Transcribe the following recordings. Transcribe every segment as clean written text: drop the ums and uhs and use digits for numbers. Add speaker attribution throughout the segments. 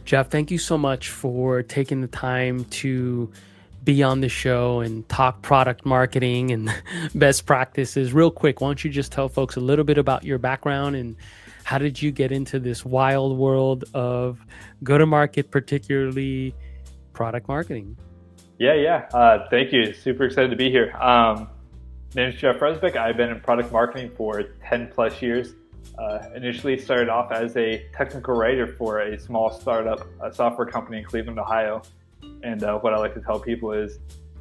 Speaker 1: Jeff, thank you so much for taking the time to be on the show and talk product marketing and best practices. Real quick, why don't you just tell folks a little bit about your background and how did you get into this wild world of go to market, particularly product marketing?
Speaker 2: Thank you. Super excited to be here. Name is Jeff Rezabek. I've been in product marketing for 10 plus years. Initially started off as a technical writer for a small startup, a software company in Cleveland, Ohio. And what I like to tell people is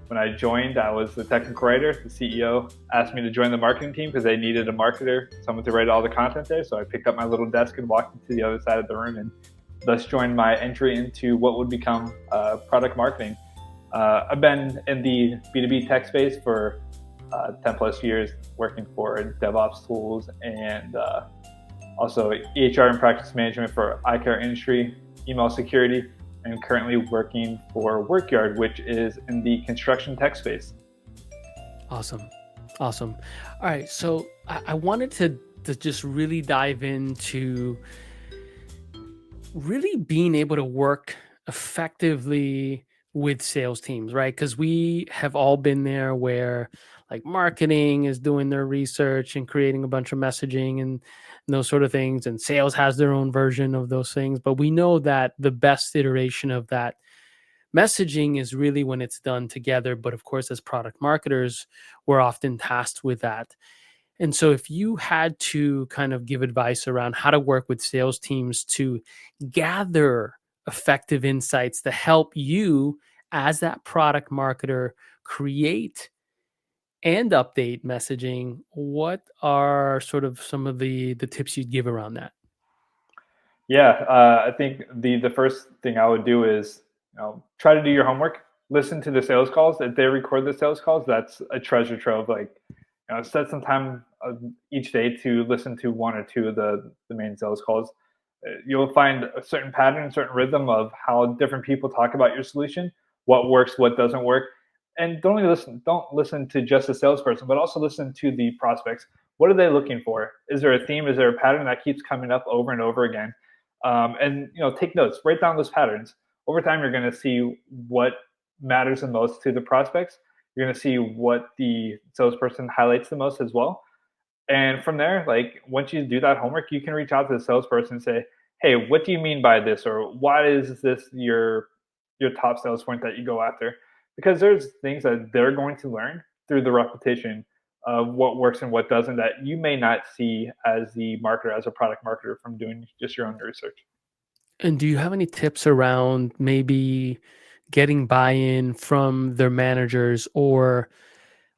Speaker 2: when I joined, I was the technical writer. The CEO asked me to join the marketing team because they needed a marketer, someone to write all the content there. So I picked up my little desk and walked into the other side of the room and thus joined my entry into what would become product marketing. I've been in the B2B tech space for 10 plus years, working for DevOps tools and also EHR and practice management for eye care industry, email security, and currently working for Workyard, which is in the construction tech space.
Speaker 1: Awesome. Awesome. All right. So I wanted to just really dive into really being able to work effectively with sales teams, right? Because we have all been there where like marketing is doing their research and creating a bunch of messaging and those sort of things, and sales has their own version of those things. But we know that the best iteration of that messaging is really when it's done together. But of course, as product marketers, we're often tasked with that. And so, if you had to kind of give advice around how to work with sales teams to gather effective insights to help you as that product marketer create and update messaging, what are sort of some of the tips you'd give around that?
Speaker 2: I think the first thing I would do is try to do your homework. Listen to the sales calls. If they record the sales calls, that's a treasure trove. Like, set some time each day to listen to one or two of the main sales calls. You'll find a certain pattern, certain rhythm of how different people talk about your solution, what works, what doesn't work, and don't listen to just the salesperson, but also listen to the prospects. What are they looking for? Is there a theme? Is there a pattern that keeps coming up over and over again? And take notes, write down those patterns. Over time, you're going to see what matters the most to the prospects. You're going to see what the salesperson highlights the most as well. And from there, like once you do that homework, you can reach out to the salesperson and say, "Hey, what do you mean by this?" Or "Why is this your top sales point that you go after?" Because there's things that they're going to learn through the repetition of what works and what doesn't that you may not see as the marketer, as a product marketer, from doing just your own research.
Speaker 1: And do you have any tips around maybe getting buy-in from their managers or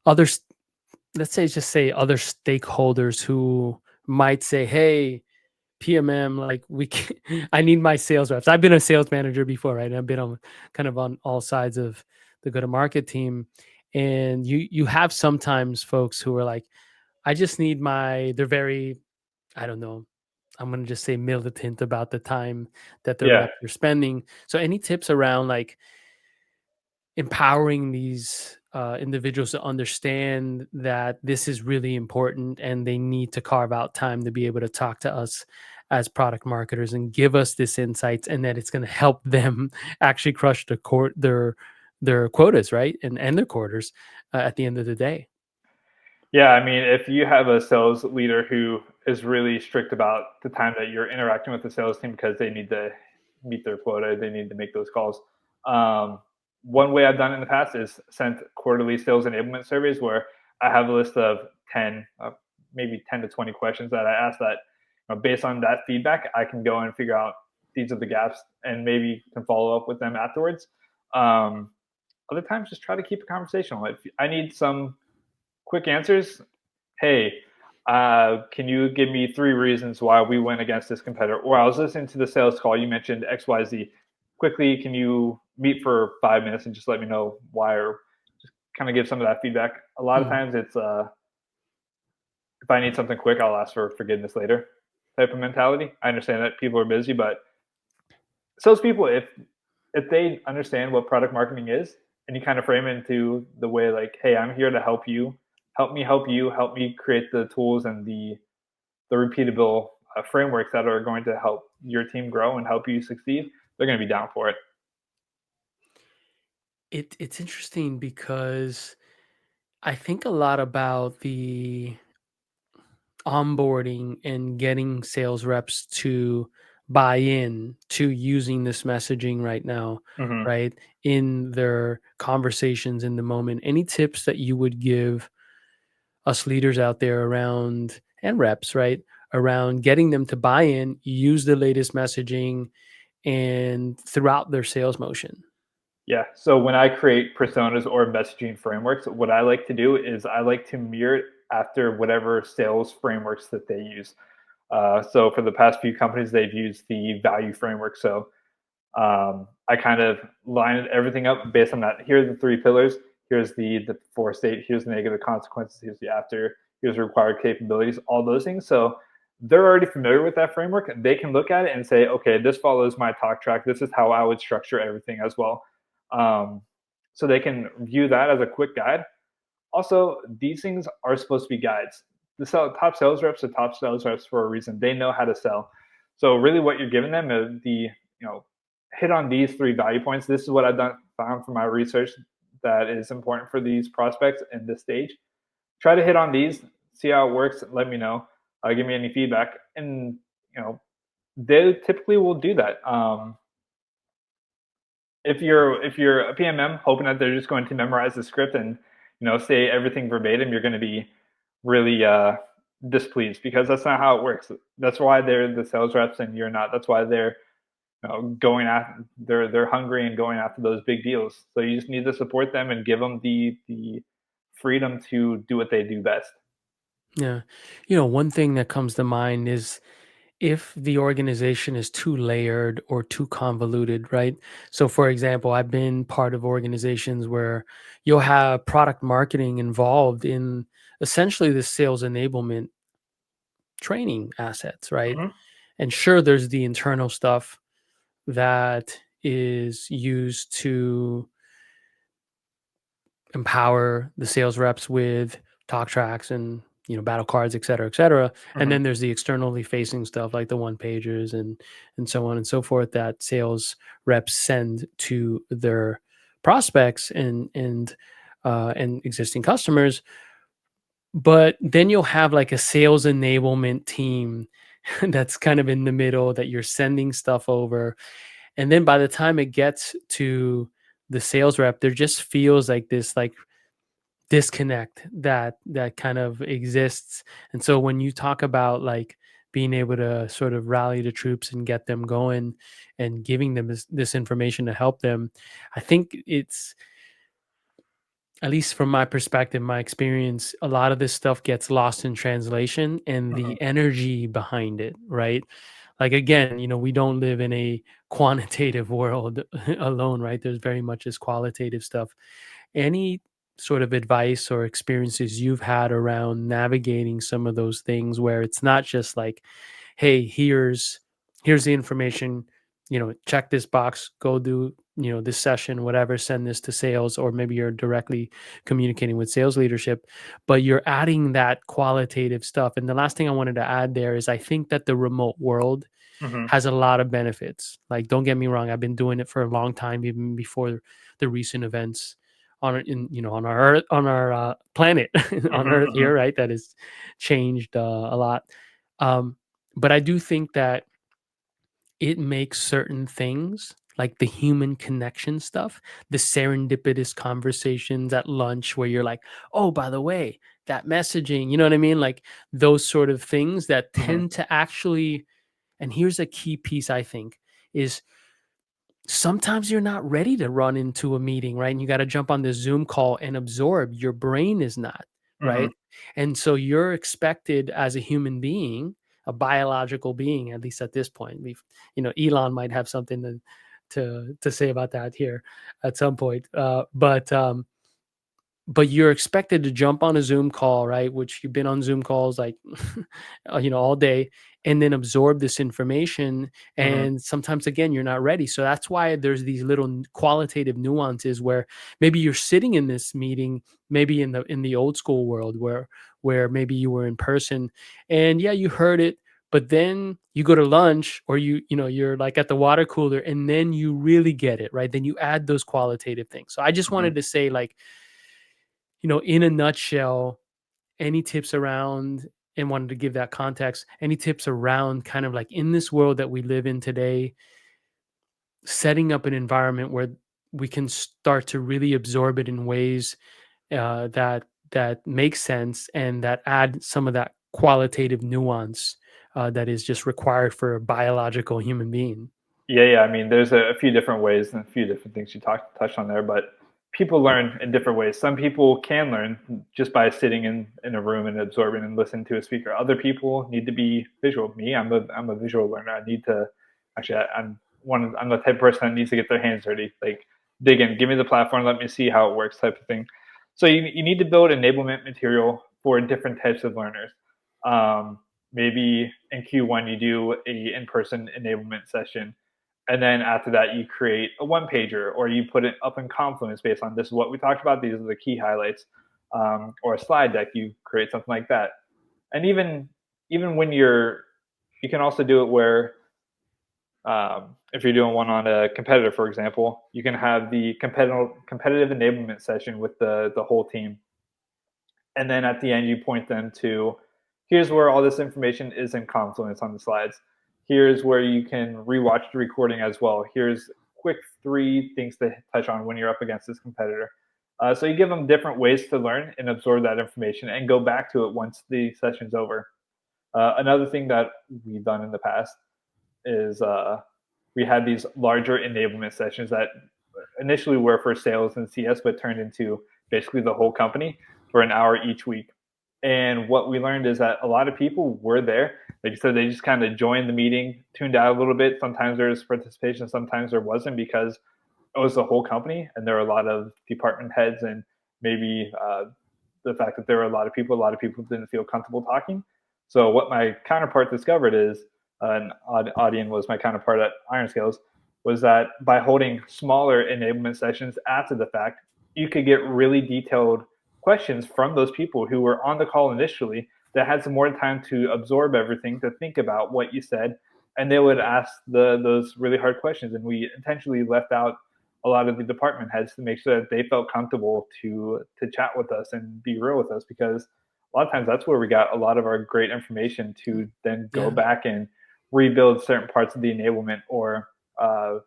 Speaker 1: others, let's say just say other stakeholders who might say, "Hey, PMM, like we can, I need my sales reps." I've been a sales manager before, right? And I've been on kind of on all sides of the go-to-market team. And you have sometimes folks who are like, I just need my, they're very, I don't know, I'm gonna just say militant about the time that the
Speaker 2: Yeah,
Speaker 1: reps are spending. So any tips around like empowering these individuals to understand that this is really important and they need to carve out time to be able to talk to us as product marketers and give us this insights, and that it's going to help them actually crush their quotas, right, and their quarters at the end of the day.
Speaker 2: yeah. I mean, if you have a sales leader who is really strict about the time that you're interacting with the sales team because they need to meet their quota, they need to make those calls. Um, One way I've done it in the past is sent quarterly sales enablement surveys where I have a list of 10, maybe 10 to 20 questions that I ask that, based on that feedback, I can go and figure out these are the gaps and maybe can follow up with them afterwards. Um, Other times, just try to keep it conversational. If I need some quick answers, hey, can you give me 3 reasons why we went against this competitor? Or I was listening to the sales call, you mentioned XYZ. Quickly, can you meet for 5 minutes and just let me know why, or just kind of give some of that feedback? A lot of
Speaker 1: Mm.
Speaker 2: times it's if I need something quick, I'll ask for forgiveness later type of mentality. I understand that people are busy, but salespeople, if they understand what product marketing is, and you kind of frame it into the way like, hey, I'm here to help you, help you, help me create the tools and the repeatable frameworks that are going to help your team grow and help you succeed. they're going to be down for it.
Speaker 1: It's interesting because I think a lot about the onboarding and getting sales reps to buy in to using this messaging right now,
Speaker 2: Hmm.
Speaker 1: right? In their conversations in the moment. Any tips that you would give us leaders out there around and reps, right? Around getting them to buy in, use the latest messaging and throughout their sales motion.
Speaker 2: Yeah. So when I create personas or messaging frameworks, what I like to do is I like to mirror it after whatever sales frameworks that they use. So for the past few companies, they've used the value framework. So I kind of line everything up based on that. Here are the three pillars. Here's the before state. Here's the negative consequences. Here's the after. Here's the required capabilities. All those things. So they're already familiar with that framework. They can look at it and say, okay, this follows my talk track. This is how I would structure everything as well. Um, so they can view that as a quick guide. Also, these things are supposed to be guides. Top sales reps are top sales reps for a reason. They know how to sell. So really, what you're giving them is hit on these three value points. This is what I've found from my research that is important for these prospects in this stage. Try to hit on these, see how it works. Let me know. Give me any feedback, and they typically will do that. If you're a PMM hoping that they're just going to memorize the script and say everything verbatim, you're going to be really displeased, because that's not how it works. That's why they're the sales reps and you're not. That's why they're going after they're hungry and going after those big deals. So you just need to support them and give them the freedom to do what they do best.
Speaker 1: Yeah. One thing that comes to mind is if the organization is too layered or too convoluted, right? So, for example, I've been part of organizations where you'll have product marketing involved in essentially the sales enablement training assets, right?
Speaker 2: Hmm.
Speaker 1: And sure, there's the internal stuff that is used to empower the sales reps with talk tracks and battle cards, et cetera, et cetera. And
Speaker 2: Hmm.
Speaker 1: then there's the externally facing stuff like the one pagers and so on and so forth that sales reps send to their prospects and existing customers. But then you'll have like a sales enablement team that's kind of in the middle that you're sending stuff over, and then by the time it gets to the sales rep, there just feels like this like disconnect that kind of exists. And so when you talk about like being able to sort of rally the troops and get them going and giving them this information to help them, I think it's, at least from my perspective, my experience, a lot of this stuff gets lost in translation and
Speaker 2: Hmm.
Speaker 1: the energy behind it, right? Like again, we don't live in a quantitative world alone, right? There's very much this qualitative stuff. Any sort of advice or experiences you've had around navigating some of those things where it's not just like, hey, here's the information, check this box, go do, this session, whatever, send this to sales, or maybe you're directly communicating with sales leadership, but you're adding that qualitative stuff. And the last thing I wanted to add there is I think that the remote world
Speaker 2: Hmm.
Speaker 1: has a lot of benefits. Like, don't get me wrong, I've been doing it for a long time, even before the recent events on our Earth, on our planet, on
Speaker 2: Hmm.
Speaker 1: Earth
Speaker 2: Hmm.
Speaker 1: here, right? That has changed a lot. Um, but I do think that it makes certain things like the human connection stuff, the serendipitous conversations at lunch where you're like, oh, by the way, that messaging, you know what I mean? Like those sort of things that
Speaker 2: Hmm.
Speaker 1: tend to actually, and here's a key piece I think is sometimes you're not ready to run into a meeting, right? And you got to jump on this Zoom call and absorb. Your brain is not,
Speaker 2: Hmm.
Speaker 1: right? And so you're expected as a human being, a biological being, at least at this point. Elon might have something to say about that here at some point. But you're expected to jump on a Zoom call, right? Which you've been on Zoom calls like, all day, and then absorb this information.
Speaker 2: Hmm.
Speaker 1: And sometimes, again, you're not ready. So that's why there's these little qualitative nuances where maybe you're sitting in this meeting, maybe in the old school world where maybe you were in person, and yeah, you heard it, but then you go to lunch, or you're like at the water cooler, and then you really get it, right? Then you add those qualitative things. So I just
Speaker 2: Mhm.
Speaker 1: wanted to say, like, in a nutshell, any tips around, and wanted to give that context, any tips around kind of like in this world that we live in today, setting up an environment where we can start to really absorb it in ways that make sense, and that add some of that qualitative nuance that is just required for a biological human being.
Speaker 2: Yeah. I mean, there's a few different ways and a few different things you touched on there, but people learn in different ways. Some people can learn just by sitting in a room and absorbing and listening to a speaker. Other people need to be visual. Me, I'm a visual learner. I need to actually. I'm the type of person that needs to get their hands dirty, like dig in, give me the platform, let me see how it works, type of thing. So you need to build enablement material for different types of learners. Um, Maybe in Q1 you do a in-person enablement session, and then after that you create a one pager, or you put it up in Confluence based on this is what we talked about, these are the key highlights, or a slide deck, you create something like that. And even when you can also do it where, if you're doing one on a competitor, for example, you can have the competitive enablement session with the whole team, and then at the end you point them to, here's where all this information is in Confluence on the slides. Here's where you can rewatch the recording as well. Here's quick three things to touch on when you're up against this competitor. So you give them different ways to learn and absorb that information and go back to it once the session's over. Another thing that we've done in the past is, we had these larger enablement sessions that initially were for sales and CS, but turned into basically the whole company for an hour each week. And what we learned is that a lot of people were there. Like you said, they just kind of joined the meeting, tuned out a little bit. Sometimes there was participation, sometimes there wasn't, because it was the whole company and there were a lot of department heads, and maybe the fact that there were a lot of people didn't feel comfortable talking. So what my counterpart discovered is, and Audion was my counterpart at IronScales, was that by holding smaller enablement sessions after the fact, you could get really detailed questions from those people who were on the call initially, that had some more time to absorb everything, to think about what you said, and they would ask those really hard questions. And we intentionally left out a lot of the department heads to make sure that they felt comfortable to chat with us and be real with us, because a lot of times that's where we got a lot of our great information to then go
Speaker 1: Yeah.
Speaker 2: back and rebuild certain parts of the enablement, or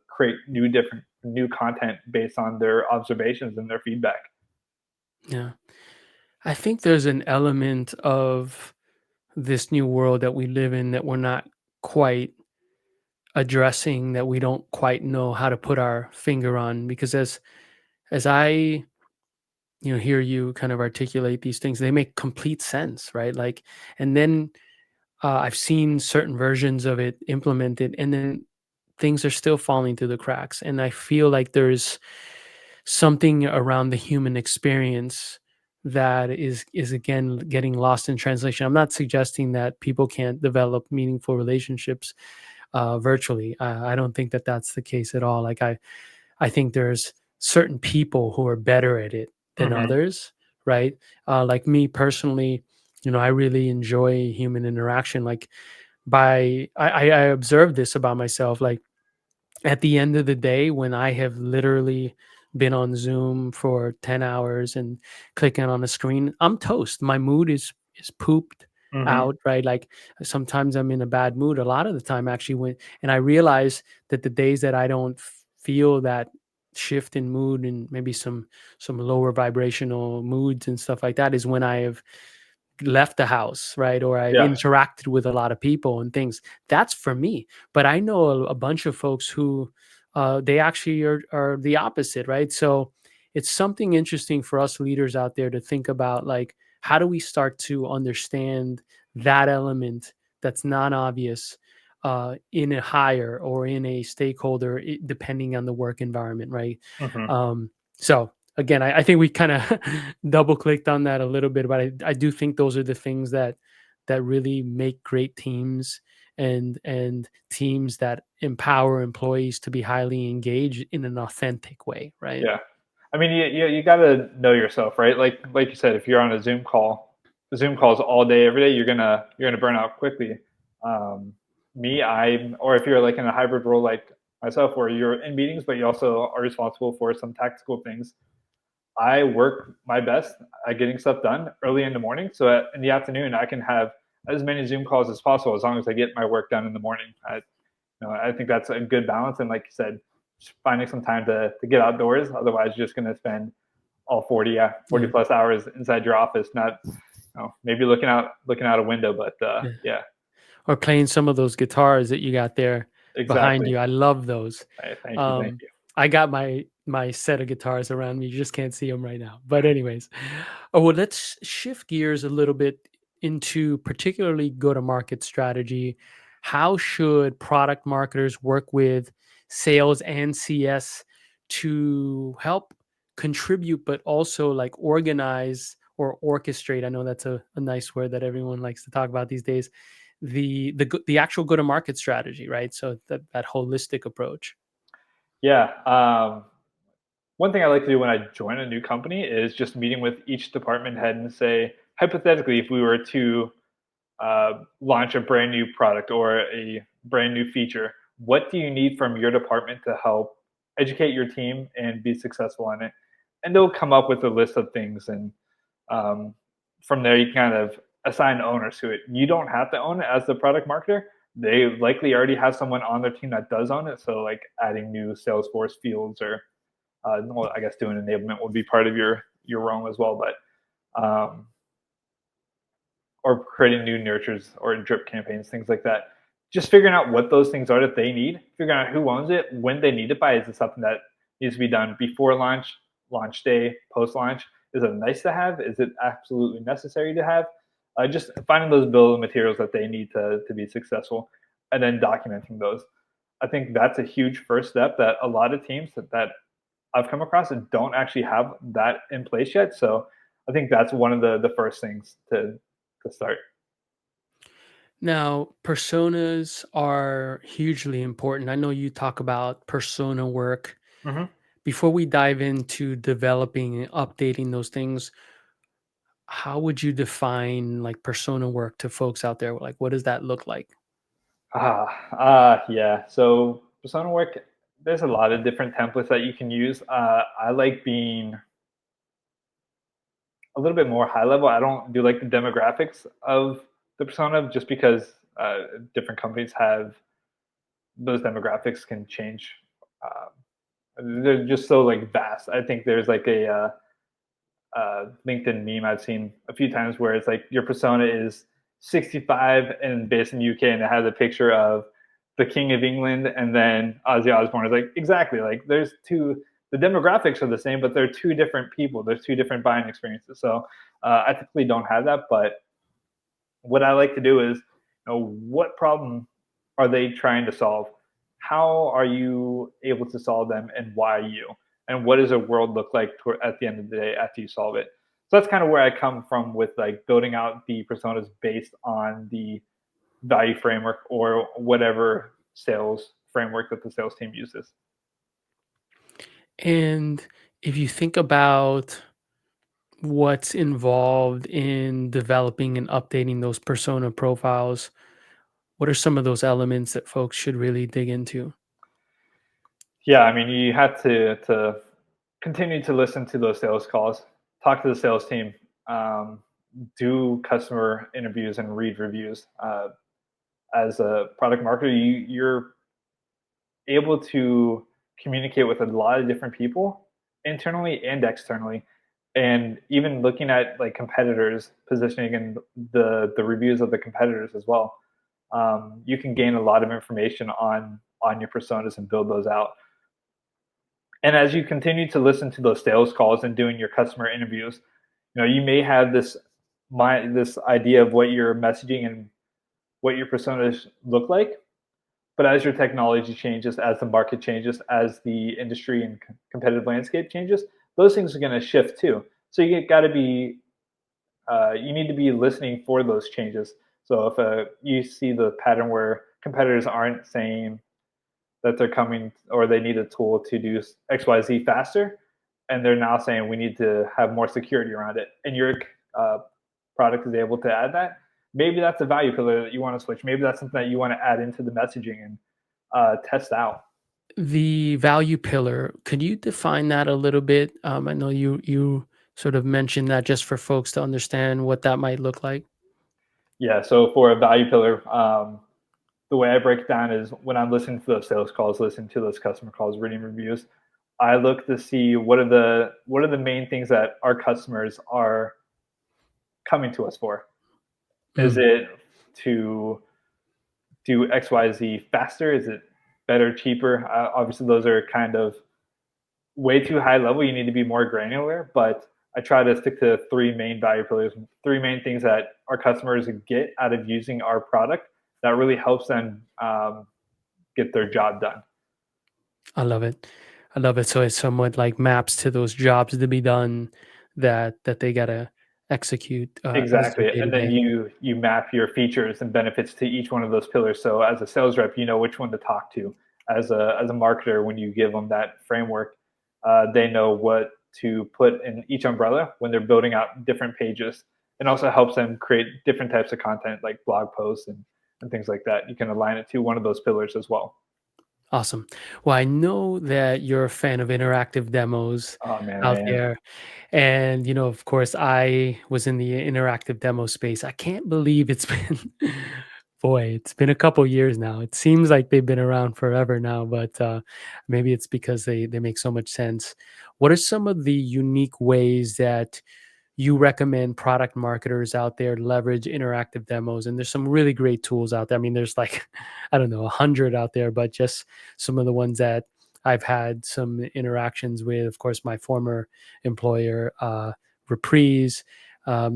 Speaker 2: create new content based on their observations and their feedback.
Speaker 1: Yeah. I think there's an element of this new world that we live in that we're not quite addressing, that we don't quite know how to put our finger on, because as I hear you kind of articulate these things, they make complete sense, right? Like, and then I've seen certain versions of it implemented, and then things are still falling through the cracks, and I feel like there's something around the human experience that is again getting lost in translation. I'm not suggesting that people can't develop meaningful relationships virtually. I don't think that that's the case at all. Like, I think there's certain people who are better at it than
Speaker 2: Mm-hmm.
Speaker 1: others, right? Like me personally, I really enjoy human interaction. Like, I observed this about myself. Like, at the end of the day, when I have literally been on Zoom for 10 hours and clicking on a screen, I'm toast. My mood is pooped
Speaker 2: Mm-hmm.
Speaker 1: out, right? Like, sometimes I'm in a bad mood. A lot of the time, actually, and I realize that the days that I don't feel that shift in mood, and maybe some lower vibrational moods and stuff like that, is when I have left the house, right? Or I've
Speaker 2: Yeah.
Speaker 1: interacted with a lot of people and things. That's for me. But I know a bunch of folks who they actually are the opposite, right? So it's something interesting for us leaders out there to think about, like, how do we start to understand that element that's not obvious in a hire or in a stakeholder, depending on the work environment, right?
Speaker 2: Mm-hmm.
Speaker 1: So again, I think we kind of double clicked on that a little bit, but I do think those are the things that really make great teams, and teams that empower employees to be highly engaged in an authentic way, right?
Speaker 2: Yeah. I mean, you got to know yourself, right? Like you said, if you're on a Zoom call, Zoom calls all day, every day, you're gonna burn out quickly. Um, or if you're like in a hybrid role like myself, where you're in meetings, but you also are responsible for some tactical things, I work my best at getting stuff done early in the morning. So in the afternoon, I can have as many Zoom calls as possible as long as I get my work done in the morning. I think that's a good balance. And like you said, just finding some time to get outdoors. Otherwise, you're just going to spend all 40
Speaker 1: Yeah.
Speaker 2: plus hours inside your office, not maybe looking out a window, but
Speaker 1: Yeah.
Speaker 2: yeah,
Speaker 1: Or playing some of those guitars that you got there behind
Speaker 2: exactly.
Speaker 1: you. I love those.
Speaker 2: Thank
Speaker 1: Um,
Speaker 2: you.
Speaker 1: I got my set of guitars around me. You just can't see them right now. But anyways, well, let's shift gears a little bit into particularly go-to-market strategy. How should product marketers work with sales and CS to help contribute, but also like organize or orchestrate? I know that's a nice word that everyone likes to talk about these days. The actual go-to-market strategy, right? So that holistic approach.
Speaker 2: Yeah. One thing I like to do when I join a new company is just meeting with each department head and say, hypothetically, if we were to launch a brand new product or a brand new feature, what do you need from your department to help educate your team and be successful in it? And they'll come up with a list of things, and um, from there you kind of assign owners to it. You don't have to own it as the product marketer. They likely already have someone on their team that does own it. So like adding new Salesforce fields or well, I guess doing enablement would be part of your realm as well. But or creating new nurtures or drip campaigns, things like that. Just figuring out what those things are that they need, figuring out who owns it, when they need it by. Is it something that needs to be done before launch, launch day, post launch? Is it nice to have? Is it absolutely necessary to have? Just finding those bill of materials that they need to be successful, and then documenting those. I think that's a huge first step that a lot of teams that I've come across that don't actually have that in place yet. So I think that's one of the first things to start.
Speaker 1: Now, personas are hugely important. I know you talk about persona work.
Speaker 2: Mm-hmm.
Speaker 1: Before we dive into developing and updating those things, how would you define like persona work to folks out there? Like, what does that look like?
Speaker 2: Yeah. So persona work, there's a lot of different templates that you can use. I like being a little bit more high level. I don't do like the demographics of the persona just because different companies have those demographics can change. They're just so like vast. I think there's like a LinkedIn meme I've seen a few times where it's like your persona is 65 and based in the UK, and it has a picture of the King of England, and then Ozzy Osbourne is like exactly like there's two. The demographics are the same, but they're two different people. There's two different buying experiences. So I typically don't have that, but what I like to do is, what problem are they trying to solve? How are you able to solve them, and why you? And what does a world look like at the end of the day after you solve it? So that's kind of where I come from with like building out the personas based on the value framework or whatever sales framework that the sales team uses.
Speaker 1: And if you think about what's involved in developing and updating those persona profiles, what are some of those elements that folks should really dig into?
Speaker 2: Yeah, I mean, you have to continue to listen to those sales calls, talk to the sales team, um, do customer interviews and read reviews. As a product marketer, you're able to communicate with a lot of different people internally and externally, and even looking at like competitors positioning and the reviews of the competitors as well. You can gain a lot of information on your personas and build those out. And as you continue to listen to those sales calls and doing your customer interviews, you may have this idea of what your messaging and what your personas look like. But as your technology changes, as the market changes, as the industry and competitive landscape changes, those things are going to shift too. So you need to be listening for those changes. So if you see the pattern where competitors aren't saying that they're coming or they need a tool to do XYZ faster, and they're now saying we need to have more security around it, and your product is able to add that, maybe that's a value pillar that you want to switch. Maybe that's something that you want to add into the messaging and test out.
Speaker 1: The value pillar, could you define that a little bit? I know you sort of mentioned that just for folks to understand what that might look like.
Speaker 2: Yeah. So for a value pillar, the way I break it down is when I'm listening to those sales calls, listening to those customer calls, reading reviews, I look to see what are the main things that our customers are coming to us for. Is
Speaker 1: Mm,
Speaker 2: it to do XYZ faster? Is it better, cheaper? Obviously, those are kind of way too high level. You need to be more granular, but I try to stick to three main value pillars, three main things that our customers get out of using our product that really helps them get their job done.
Speaker 1: I love it. I love it. So it somewhat like maps to those jobs to be done that they gotta execute as their
Speaker 2: Exactly,
Speaker 1: day to
Speaker 2: and then
Speaker 1: day.
Speaker 2: you map your features and benefits to each one of those pillars. So as a sales rep, you know which one to talk to. As a marketer, when you give them that framework, they know what to put in each umbrella when they're building out different pages. It also helps them create different types of content like blog posts and things like that. You can align it to one of those pillars as well.
Speaker 1: Awesome. Well, I know that you're a fan of interactive demos
Speaker 2: Oh man, I
Speaker 1: out
Speaker 2: am.
Speaker 1: there. And, of course, I was in the interactive demo space. I can't believe it's been, boy, it's been a couple years now. It seems like they've been around forever now, but maybe it's because they make so much sense. What are some of the unique ways that you recommend product marketers out there leverage interactive demos? And there's some really great tools out there. I mean, there's like, I don't know, 100 out there, but just some of the ones that I've had some interactions with, of course, my former employer, Reprise. I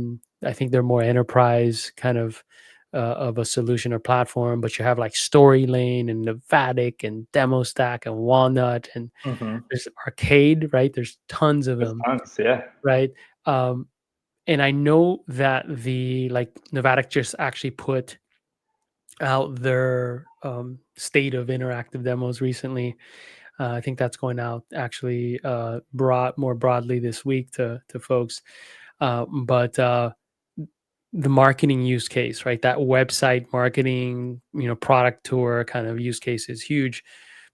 Speaker 1: think they're more enterprise kind of a solution or platform, but you have like Story Lane and Novatic and Demo Stack and Walnut, and
Speaker 2: Hmm.
Speaker 1: there's Arcade, right? There's tons of
Speaker 2: There's
Speaker 1: them,
Speaker 2: tons, yeah.
Speaker 1: right? Um, and I know that the like Novatic just actually put out their state of interactive demos recently. I think that's going out actually more broadly this week to folks. But the marketing use case, right? That website marketing, product tour kind of use case is huge.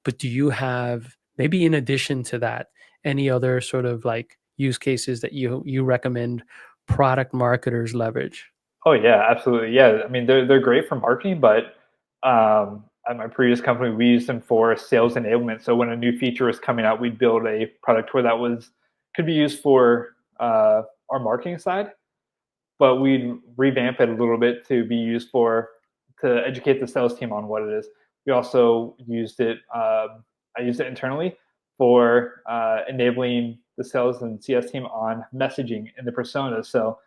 Speaker 1: But do you have, maybe in addition to that, any other sort of like use cases that you recommend product marketers leverage?
Speaker 2: Oh yeah, absolutely. Yeah, I mean they're great for marketing, but at my previous company, we used them for sales enablement. So when a new feature was coming out, we'd build a product where that was could be used for our marketing side, but we'd revamp it a little bit to be used for to educate the sales team on what it is. We also used it. I used it internally for enabling the sales and CS team on messaging and the personas. So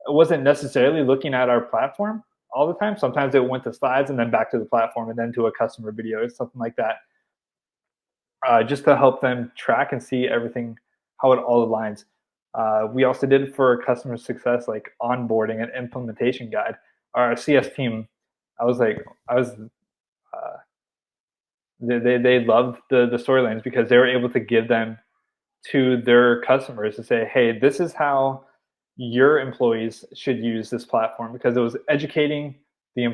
Speaker 2: it wasn't necessarily looking at our platform all the time. Sometimes it went to slides and then back to the platform and then to a customer video or something like that, just to help them track and see everything, how it all aligns. We also did it for customer success, like onboarding and implementation guide. Our CS team, I was, they loved the storylines because they were able to give them to their customers to say, hey, this is how your employees should use this platform because it was educating the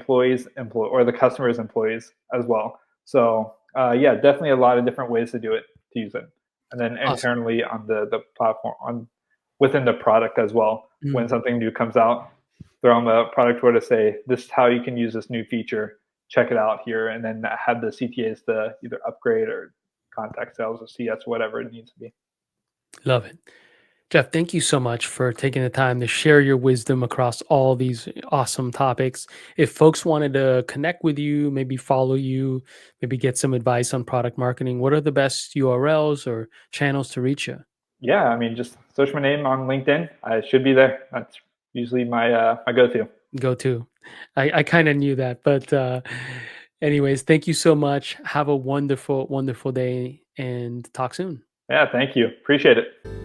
Speaker 2: or the customers' employees as well. So yeah, definitely a lot of different ways to do it to use it, and then
Speaker 1: Awesome.
Speaker 2: internally on the platform on within the product as well. When
Speaker 1: Mm.
Speaker 2: something new comes out, throw them a product where to say this is how you can use this new feature. Check it out here, and then have the CTAs to either upgrade or contact sales or CS, whatever it needs to be.
Speaker 1: Love it. Jeff, thank you so much for taking the time to share your wisdom across all these awesome topics. If folks wanted to connect with you, maybe follow you, maybe get some advice on product marketing, what are the best URLs or channels to reach you?
Speaker 2: Yeah, I mean, just search my name on LinkedIn. I should be there. That's usually my go-to.
Speaker 1: Go to. I kind of knew that, but anyways, thank you so much. Have a wonderful, wonderful day and talk soon.
Speaker 2: Yeah, thank you. Appreciate it.